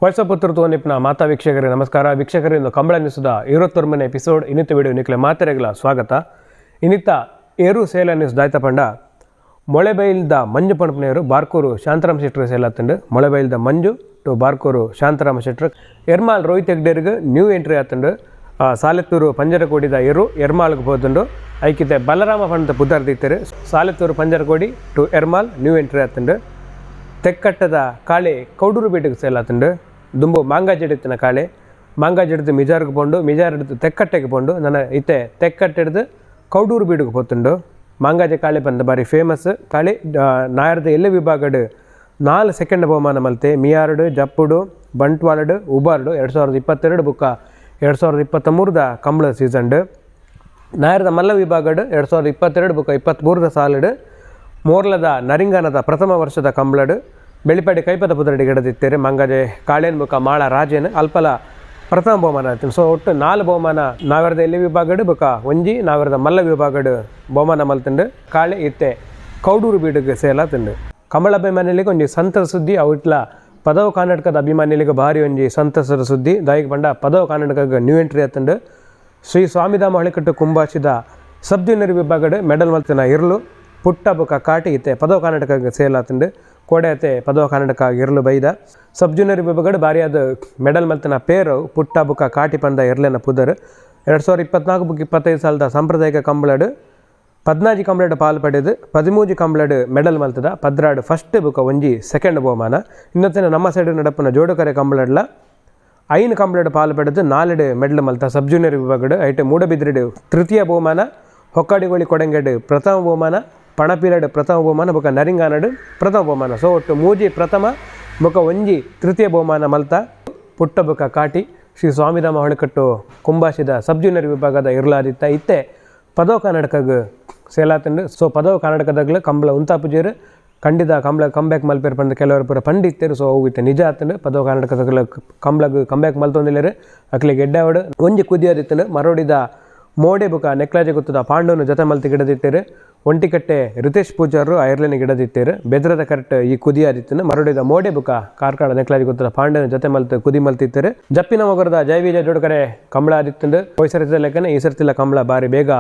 Voice of Puttur ತೋನಿಪ್ನ ಮಾತಾ ವೀಕ್ಷಕರಿಗೆ ನಮಸ್ಕಾರ. ವೀಕ್ಷಕರಿಂದ ಕಂಬಳ ನ್ಯೂಸ್ದ 21ನೇ ಎಪಿಸೋಡ್ ಇನ್ನಿತ್ತ ವಿಡಿಯೋ ನಿಕ್ಲೆ ಮಾತೆರೆಗಳ ಸ್ವಾಗತ. ಇನ್ನಿತ್ತ ಏರು ಸೇಲ ನ್ಯೂಸ್ ದಾಯ್ತ ಪಂಡ ಮೊಳೆಬೈಲ್ದ ಮಂಜು ಪಣಪನೆಯರು ಬಾರ್ಕೂರು ಶಾಂತರಾಮ ಶೆಟ್ಟರು ಸೇಲಾತಂಡು ಮೊಳೆಬೈಲ್ದ ಮಂಜು ಟು ಬಾರ್ಕೂರು ಶಾಂತರಾಮ ಶೆಟ್ಟರು ಎರ್ಮಾಲ್ ರೋಹಿತ್ ಹೆಗ್ಡೇರ್ಗೆ ನ್ಯೂ ಎಂಟ್ರಿ ಆತಂಡು. ಸಾಲೆತ್ತೂರು ಪಂಜರಕೋಡಿದ ಎರ್ಮಾಲ್ಗೆ ಹೋದಂಡು ಐಕಿತೆ ಬಲರಾಮ ಪಂಡದ ಬುದ್ಧಾರ್ದಿತ್ತರು Saletur Panjarakodi to Ermal new entry ಆತಂಡು. ತೆಕ್ಕಟ್ಟದ ಕಾಳೆ ಕೌಡೂರು ಬೀಟಿಗೆ ಸೇಲಾತಂಡು ದುಂಬು ಮಾಂಗಾಜೆಡಿತ್ತಿನ ಕಾಳೆ ಮಾಂಗಾಜೆಡ್ದು ಮಿಜಾರ್ಗೆ ಪೋಂಡು ಮಿಜಾರ್ ಹಿಡ್ದು ತೆಕ್ಕಟ್ಟೆಗೆ ಪೋಂಡು ನನ್ನ ಇತ್ತೆ ತೆಕ್ಕಟ್ಟೆಡ್ದು ಕೌಡೂರು ಬೀಡಿಗೆ ಪೋತುಂಡು. ಮಾಂಗಾಜೆ ಕಾಳೆ ಬಂದ ಬಾರಿ ಫೇಮಸ್ ಕಾಳೆ ನಾಯರ್ದ ಎಲ್ಲ ವಿಭಾಗಡು 4 ಸೆಕೆಂಡ್ ಬಹುಮಾನ ಮಲ್ತೆ ಮಿಯಾರ್ಡು ಜಪ್ಪುಡು ಬಂಟ್ವಾಳಡು ಉಬಾರ್ಡು 2022 ಬುಕ್ಕ 2023ದ ಕಂಬಳ ಸೀಸನ್ಡು. ನಾಯರ್ದ ಮಲ್ಲ ವಿಭಾಗಡು 2022 ಬುಕ್ಕ 23ದ ಸಾಲಡು ಮೋರ್ಲದ ನರಿಂಗಾನದ ಪ್ರಥಮ ವರ್ಷದ ಕಂಬಳಡು ಬೆಳಿಪಾಡಿ ಕೈಪದ ಪುದರಡಿ ಗಿಡದಿತ್ತೇರಿ ಮಂಗಾಜೆ ಕಾಳೇನ್ ಬುಕ್ಕ ಮಾಳ ರಾಜೇನು ಅಲ್ಪಲ ಪ್ರಥಮ ಬಹುಮಾನ ಆಯ್ತು. ಸೊ ಒಟ್ಟು 4 ಬಹುಮಾನ ನಾವರದ ಎಲ್ಲಿ ವಿಭಾಗಡು ಬುಕ್ಕ ಒಂಜಿ ನಾವರದ ಮಲ್ಲ ವಿಭಾಗಡು ಬಹುಮಾನ ಮಲ್ತಂಡು ಕಾಳೆ ಇತ್ತೆ ಕೌಡೂರು ಬೀಡಿಗೆ ಸೇಲಾತಂಡು. ಕಂಬಳ ಅಭಿಮಾನಿಗಳಿಗೆ ಒಂಜಿ ಸಂತಸ ಸುದ್ದಿ ಔಟ್ಲ ಪದವ ಕರ್ನಾಟಕದ ಅಭಿಮಾನಿಗಳಿಗೆ ಭಾರಿ ಒಂಜಿ ಸಂತಸದ ಸುದ್ದಿ ದಾಯಿಗೆ ಬಂಡ ಪದವ ಕರ್ನಾಟಕಕ್ಕೆ ನ್ಯೂ ಎಂಟ್ರಿ ಆತಂಡು. ಶ್ರೀ ಸ್ವಾಮಿಧಾಮ ಹಳಿಕಟ್ಟು ಕುಂಬಾಶಿದ ಸಬ್ ಜೂನಿಯರ್ ವಿಭಾಗಡು ಮೆಡಲ್ ಮಲ್ತಿನ ಇರ್ಲು ಪುಟ್ಟ ಬುಕ್ಕ ಕಾಟಿ ಇತ್ತೆ ಪದವ ಕರ್ನಾಟಕಕ್ಕೆ ಸೇಲಾತಂಡು ಕೋಡೆ ಅತ್ತೆ ಪದವ ಕರ್ನಾಟಕ ಇರ್ಲು ಬೈದ ಸಬ್ ಜೂನಿಯರ್ ವಿಭಾಗಡು ಭಾರಿಯಾದ ಮೆಡಲ್ ಮಲ್ತಿನ ಪೇರು ಪುಟ್ಟ ಬುಕ್ಕ ಕಾಟಿ ಪಂದ ಇರ್ಲಿನ ಪುದರ್ 2024 ಬುಕ್ 25 ಸಾಲದ ಸಾಂಪ್ರದಾಯಿಕ ಕಂಬಳಡು 14 ಕಂಬಳಡು ಪಾಲು ಪಡೆದು 13 ಕಂಬಳಡು ಮೆಡಲ್ ಮಲ್ತದ 16 ಫಸ್ಟ್ ಬುಕ್ಕ ಒಂಜಿ ಸೆಕೆಂಡ್ ಬಹುಮಾನ. ಇನ್ನೊತ್ತಿನ ನಮ್ಮ ಸೈಡ್ ನಡಪನ ಜೋಡುಕರೆ ಕಂಬಳಡ್ಲ 5 ಕಂಬಳಡು ಪಾಲು ಪಡೆದು 4 ಮೆಡಲ್ ಮಲ್ತ ಸಬ್ ಜೂನಿಯರ್ ವಿಭಾಗಡು ಐಟು ಮೂಡಬಿದ್ರೆಡು ತೃತೀಯ ಬಹುಮಾನ ಹೊಕ್ಕಾಡಿಗೋಳಿ ಕೊಡಂಗೆಡು ಪ್ರಥಮ ಬಹುಮಾನ ಪಣಪಿರಡು ಪ್ರಥಮ ಬಹುಮಾನ ಬುಕ್ಕ ನರಿಂಗಾನಡು ಪ್ರಥಮ ಬಹುಮಾನ. ಸೊ ಒಟ್ಟು ಮೂಜಿ ಪ್ರಥಮ ಬುಕ್ಕ ಒಂಜಿ ತೃತೀಯ ಬಹುಮಾನ ಮಲ್ತ ಪುಟ್ಟ ಬುಕ್ಕ ಕಾಟಿ ಶ್ರೀ ಸ್ವಾಮಿಧಾಮ ಹೊಳಕಟ್ಟು ಕುಂಬಾಶಿದ ಸಬ್ ಜೂನಿಯರ್ ವಿಭಾಗದ ಇರ್ಲಾದಿತ್ತ ಇತ್ತೆ ಪದವ ಕರ್ನಾಟಕಗೆ ಸೇಲಾತಂಡು. ಸೊ ಪದವ ಕರ್ನಾಟಕದಾಗಲೂ ಕಂಬಳ ಉಂತಾಪುಜೇರು ಖಂಡಿತ ಕಂಬಳ ಕಂಬ್ಯಾಕ್ ಮಲ್ಪೇರು ಬಂದು ಕೆಲವರು ಪೂರ ಪಂಡಿತ್ತೇರು. ಸೊ ಹೋಗಿತ್ತೆ ನಿಜ ಆತಂಡು ಪದವ ಕರ್ನಾಟಕದಾಗಲ ಕಂಬಳಗೆ ಕಂಬ್ಯಾಕ್ ಮಲ್ತೊಂದಿಲ್ಲರು ಅಕ್ಲಿಗೆ ಎಡ್ಡಾವಡು ಒಂಜಿ ಕುದಿಯೋದಿತ್ತಂಡು ಮರೋಡಿದ ಮೋಡೆ ಬುಕ್ಕ ನೆಕ್ಲಾಜೆ ಗೊತ್ತದ ಪಾಂಡವನು ಜೊತೆ ಮಲ್ತಿ ಗಿಡದಿತ್ತೇರು ಒಂಟಿಕಟ್ಟೆ ರಿತೇಶ್ ಪೂಜಾರು ಐರ್ಲೆನ್ ಗಿಡದಿತ್ತೇರು ಬೆದ್ರದ ಕರೆಕ್ಟ್ ಈ ಕುದಿಯಾದಿತ್ತನು ಮರಡಿದ ಮೋಡೆ ಬುಕ್ಕ ಕಾರ್ಕಳ ನೆಕ್ಲಾಜಿ ಗೊತ್ತದ ಪಾಂಡವನ ಜೊತೆ ಮಲ್ತು ಕುದಿ ಮಲ್ತಿತ್ತೇರು. ಜಪ್ಪಿನ ಮೊಗರದ ಜೈವಿಜ ಜೋಡಕರೆ ಕಂಬಳ ಆದಿತ್ತಂಡು ಹೋಯ್ ಸರ್ತಿದ ಲೆಕ್ಕನೆ ಈ ಸರ್ತಿಲ್ಲ ಕಂಬಳ ಬಾರಿ ಬೇಗ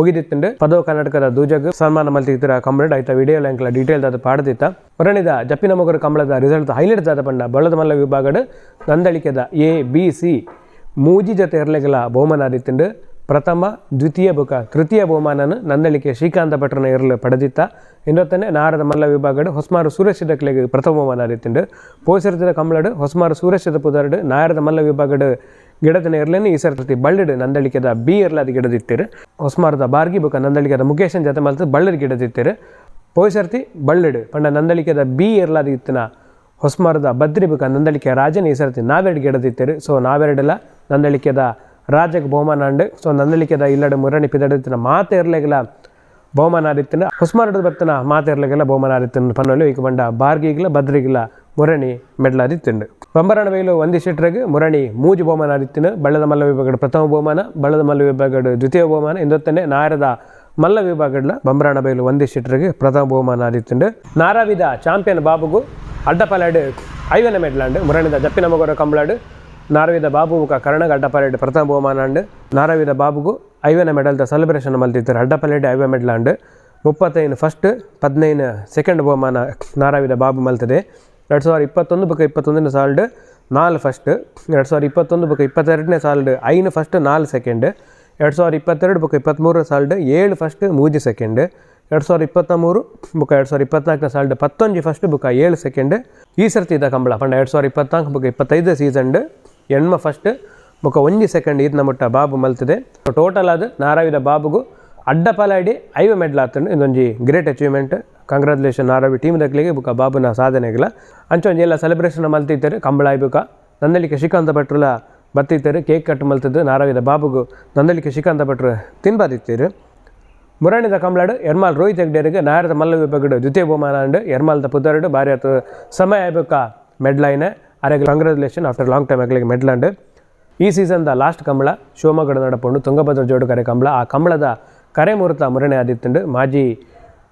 ಮುಗಿದಿತ್ತಂಡು ಪದವ ಕರ್ನಾಟಕದ ದೂಜಗ್ ಸನ್ಮಾನ ಮಲ್ತಿತ್ತರ ಕಂಬಳ ಆಯ್ತಾ ವಿಡಿಯೋ ಲ್ಯಾಂಕ್ಲ ಡೀಟೇಲ್ ಅದು ಪಾಡದಿತ್ತ ಹೊರಣಿದ ಜಪ್ಪಿನ ಮೊಗರ ಕಂಬಳದ ರಿಸಲ್ಟ್ ಹೈಲೈಟ್ ಆದ ಪಂಡ ಬಳ್ಳದ ಮಲ್ಲ ವಿಭಾಗಡು ನಂದಳಿಕೆದ ABC ಮೂಜಿ ಜೊತೆ ಇರ್ಲೆಗಲ ಬಹುಮಾನ ಆದಿತ್ತಂಡು. ಪ್ರಥಮ ದ್ವಿತೀಯ ಬುಕ್ಕ ತೃತೀಯ ಬಹುಮಾನನ ನಂದಳಿಕೆ ಶ್ರೀಕಾಂತ ಭಟ್ರನ ಇರಲು ಪಡೆದಿತ್ತ. ಇನ್ನೊತ್ತನೆ ನಾರದ ಮಲ್ಲ ವಿಭಾಗಡು ಹೊಸಮಾರು ಸೂರ್ಯಶಿದ ಕ್ಲೆಗೆ ಪ್ರಥಮ ಬಹುಮಾನ ಆದಿತ್ತಂಡು. ಪೋಸರ್ತಿದ ಕಂಬಳಡು ಹೊಸಮಾರು ಸೂರ್ಯಶಿದ ಪುದರ್ಡು ನಾರದ ಮಲ್ಲ ವಿಭಾಗಡು ಗಿಡದನ ಇರ್ಲೇನೆ ಈ ಸರ್ತಿ ಬಳ್ಳಡು ನಂದಳಿಕೆದ B ಇರ್ಲಾದ ಗಿಡದಿತ್ತೇರು ಹೊಸಮಾರದ ಬಾರ್ಗಿ ಬುಕ್ಕ ನಂದಳಿಕೆದ ಮುಖೇಶನ್ ಜೊತೆ ಮಲ್ತು ಬಳ್ಳದ ಗಿಡದಿತ್ತೇರು ಪೋಸರ್ತಿ ಬಳ್ಳಡು ಪಂಡ ನಂದಳಿಕೆದ B ಇರ್ಲಾದ ಇತ್ತಿನ ಹೊಸಮಾರದ ಬದ್ರಿ ಬುಕ್ಕ ನಂದಳಿಕೆ ರಾಜನ ಈ ಸರ್ತಿ ನಾವೆರಡು ಗಿಡದಿತ್ತೇರು. ಸೊ ನಾವೆರಡೆಲ್ಲ ನಂದಳಿಕೆದ ರಾಜಕ್ಕೆ ಬಹುಮಾನ ಅಂಡು. ಸೊ ನಂದಳಿಕೆದ ಇಲ್ಲಡು ಮುರಣಿ ಪಿದಡಿತ್ತಿನ ಮಾತೆ ಇರ್ಲೆಗಲ ಬಹುಮಾನ ಆದಿತ್ತಿನ ಹೊಸಮಾರಡ ಬತ್ತಿನ ಮಾತೆ ಇರ್ಲೆಗೆಲ್ಲ ಬಹುಮಾನ ಆದಿತ್ತಿನ ಪನ್ನೊಲು ಈಗ ಬಂಡ ಬಾರ್ಗಿಗ್ಲ ಬದ್ರಿಗಿಲ್ಲ ಮುರಣಿ ಮೆಡ್ಲಾದಿತ್ತಂಡು. ಬಂಬರಾಣ ಬೈಲು ಒಂದಿ ಶೆಟ್ರಿಗೆ ಮುರಣಿ ಮೂಜಿ ಬಹುಮಾನ ಆದಿತ್ತಿನ ಬಳ್ಳದ ಮಲ್ಲ ವಿಭಾಗಡು ಪ್ರಥಮ ಬಹುಮಾನ ಬಳ್ಳದ ಮಲ್ಲ ವಿಭಾಗಡು ದ್ವಿತೀಯ ಬಹುಮಾನ ಇಂದೊತ್ತನೆ ನಾರದ ಮಲ್ಲ ವಿಭಾಗಡ್ಲ ಬಂಬರಾಣ ಬೈಲು ಒಂದಿ ಶೆಟ್ರಿಗೆ ಪ್ರಥಮ ಬಹುಮಾನ ಆದಿತ್ತಂಡು. ನಾರಾವಿದ ಚಾಂಪಿಯನ್ ಬಾಬುಗು ಅಡ್ಡಪಾಲಾಡು 5ನೇ ಮೆಡ್ಲಾಂಡು ಮುರಣಿದ ಜಪ್ಪಿನ ಮೊಗರ ಕಂಬಳಾಡು ನಾರವಿದ ಬಾಬುಗ ಕರ್ಣಗ ಅಡ್ಡಪಾಲೆಡ್ ಪ್ರಥಮ ಬಹುಮಾನ ಅಂಡು ನಾರವಿದ ಬಾಬುಗು 5ನೇ ಮೆಡಲ್ದ ಸೆಲೆಬ್ರೇಷನ್ ಮಲ್ತಿದ್ದಾರೆ ಅಡ್ಡಪಾಲೆಡ್ 5ನೇ ಮೆಡಲ್ ಅಂಡು 35 ಫಸ್ಟ್ 15 ಸೆಕೆಂಡ್ ಬಹುಮಾನ ನಾರವಿದ ಬಾಬು ಮಲ್ತದೆ. 2021 ಬುಕ್ಕ 21ನೇ ಸಾಲ್ಡ್ 4 ಫಸ್ಟ್ 2021 ಬುಕ್ಕ 22ನೇ ಸಾಲ್ಡ್ 5 ಫಸ್ಟ್ 4 ಸೆಕೆಂಡ್ 2022 ಬುಕ್ಕ 23 ಸಾಲ್ಡ್ 7 ಫಸ್ಟ್ 3 ಸೆಕೆಂಡ್ 2023 ಬುಕ್ಕ 2024ನೇ ಸಾಲ್ಡ್ 11 ಫಸ್ಟ್ ಬುಕ್ಕ 7 ಸೆಕೆಂಡ್. ಈ ಸರ್ತಿ ಇದ್ದ ಕಂಬಳ ಪಂಡ 2024 ಬುಕ್ಕ 25 ಸೀಸನ್ಡ್ ಎಣ್ಮ ಫಸ್ಟ್ ಬುಕ್ಕ 1 ಸೆಕೆಂಡ್ ಇದನ್ನ ಮುಟ್ಟ ಬಾಬು ಮಲ್ತದೆ. ಟೋಟಲ್ ಅದು ನಾರಾವಿದ ಬಾಬುಗು ಅಡ್ಡಪಾಲಾಡಿ 5 ಮೆಡಲ್ ಆತಂಡು ಇದೊಂಜಿ great achievement. Congratulation Naravi team ದಕ್ಲಿಗೆ ಬುಕ್ಕ ಬಾಬುನ ಸಾಧನೆಗಳ ಅಂಚೊಂಜಿ ಎಲ್ಲ ಸೆಲೆಬ್ರೇಷನ್ ಮಲ್ತಿದ್ದಾರೆ. ಕಂಬಳ ಬುಕ್ಕ ನಂದಳಿಕೆ ಶ್ರೀಕಾಂತ ಭಟ್ರಲ ಬತ್ತಿದ್ದಾರೆ ಕೇಕ್ ಕಟ್ ಮಲ್ತದ್ದು ನಾರಾವಿದ ಬಾಬುಗು ನಂದಳಿಕೆ ಶ್ರೀಕಾಂತ ಭಟ್ರು ತಿನ್ಬಾದಿತ್ತೀರು. ಮುರಣಿದ ಕಂಬಳಾಡು ಎರ್ಮಾಲ್ ರೋಹಿತ್ ಹೆಗ್ಡೇರಿಗೆ ನಾರದ ಮಲ್ಲ ವಿಭಾಗಡು ದ್ವಿತೀಯ ಬಹುಮಾನ ಅಂಡು ಎರ್ಮಾಲ್ದ ಪುದರ್ಡು ಭಾರಿ ಆತು ಸಮಯ ಆಯ್ಬೇಕ ಮೆಡ್ಲೈನೆ ಅರೆಗೆ ಕಂಗ್ರಾಚುಲೇಷನ್ ಆಫ್ಟರ್ ಲಾಂಗ್ ಟೈಮ್ ಆಗಲಿಗೆ ಮೆಡ್ಲಾಂಡು. ಈ ಸೀಸನ್ದ ಲಾಸ್ಟ್ ಕಂಬಳ ಶಿವಮೊಗ್ಗದ ನಡಪುಂಡು ತುಂಗಭದ್ರ ಜೋಡು ಕರೆ ಕಂಬಳ. ಆ ಕಂಬಳದ ಕರೆ ಮುಹೂರ್ತ ಮುರಣೆ ಆದಿತ್ತಂಡು ಮಾಜಿ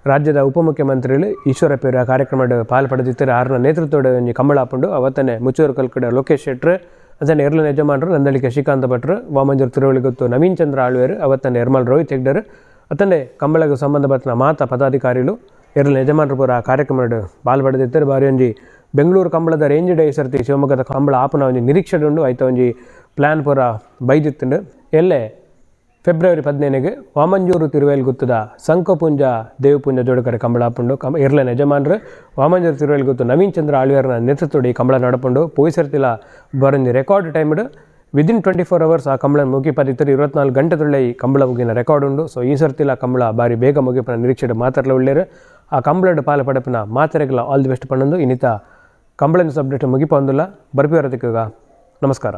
ರಾಜ್ಯದ ಉಪಮುಖ್ಯಮಂತ್ರಿಗಳು ಈಶ್ವರಪ್ಪರು ಆ ಕಾರ್ಯಕ್ರಮದ ಪಾಲ್ಪಡೆದಿದ್ದರೆ ಆರ್ನ ನೇತೃತ್ವದ ಒಂಜಿ ಕಂಬಳ ಹಾಕೊಂಡು ಅವತ್ತನೇ ಮುಚ್ಚೂರು ಕಲ್ಕಡೆ ಲೋಕೇಶ್ ಶೆಟ್ರು ಅದನ್ನು ಎರ್ಲನ ಯಜಮಾನರು ನಂದಳಿಕೆ ಶ್ರೀಕಾಂತ ಭಟ್ರು ವಾಮಂಜೂರು ತಿರುವಳಿ ಗೊತ್ತು ನವೀನ್ ಚಂದ್ರ ಆಳ್ವೇರು ಅವತ್ತನೇ ನಿರ್ಮಲ್ ರೋಹಿತ್ ಹೆಗ್ಡರ್ ಅತಂಡೆ ಕಂಬಳಗೆ ಸಂಬಂಧಪಟ್ಟ ಮಾತ ಪದಾಧಿಕಾರಿಗಳು ಎರ್ಲನ ಯಜಮಾನರು ಪೂರ ಆ ಕಾರ್ಯಕ್ರಮದ ಪಾಲ್ಪಡೆದಿದ್ದರೆ ಬಾರಿ ಒಂಜಿ ಬೆಂಗಳೂರು ಕಂಬಳದ ರೇಂಜ್ ಡೇ ಸರ್ತಿ ಶಿವಮೊಗ್ಗದ ಕಂಬಳ ಆಪನ ಒಂಜಿ ನಿರೀಕ್ಷೆ ಉಂಡು ಐತ ಒಂಜಿ ಪ್ಲ್ಯಾನ್ ಪೂರ ಬೈದಿತ್ತುಂಡು ಎಲ್ಲೇ ಫೆಬ್ರವರಿ 15ಗೆ ವಾಮಂಜೂರು ತಿರುವೇಲ್ ಗುತ್ತದ ಸಂಕಪುಂಜ ದೇವಪುಂಜ ಜೋಡಕರೆ ಕಂಬಳ ಹಾಪುಂಡು ಎರ್ಲನ ಯಜಮಾನರು ವಾಮಂಜೂರು ತಿರುವೇಲ್ ಗುತ್ತು ನವೀನ್ ಚಂದ್ರ ಆಳ್ವೇರ್ನ ನೇತೃತ್ವದ ಈ ಕಂಬಳ ನಡಪುಂಡು ಪೋಯಿಸರ್ತಿಲ ಬರಂಜಿ ರೆಕಾರ್ಡ್ ಟೈಮ್ಡು ವಿದಿನ್ 24 hours ಆ ಕಂಬಳ ಮುಗಿಪದಿತ್ತರು 24 ಗಂಟೆದೊಳ್ಳೆ ಈ ಕಂಬಳ ಮುಗಿನ ರೆಕಾರ್ಡ್ ಉಂಡು. ಸೊ ಈ ಸರ್ತಿಲ ಕಂಬಳ ಬಾರಿ ಬೇಗ ಮುಗಿಪನ ನಿರೀಕ್ಷೆ ಮಾತಾಡಲ ಉಳ್ಳೇರು ಆ ಕಂಬಳದ ಪಾಲ ಪಡಪಿನ ಮಾತೆರೆಗಳ ಆಲ್ ದಿ ಬೆಸ್ಟ್ ಪಣ್ಣಂದು ಇನ್ನಿತ ಕಂಬಳ ನ್ಯೂಸ್ ಅಪ್ಡೇಟ್ ಮುಗಿಪೊಂದಿಲ್ಲ ಬರ್ಪಿ ವರದಿಗ ನಮಸ್ಕಾರ.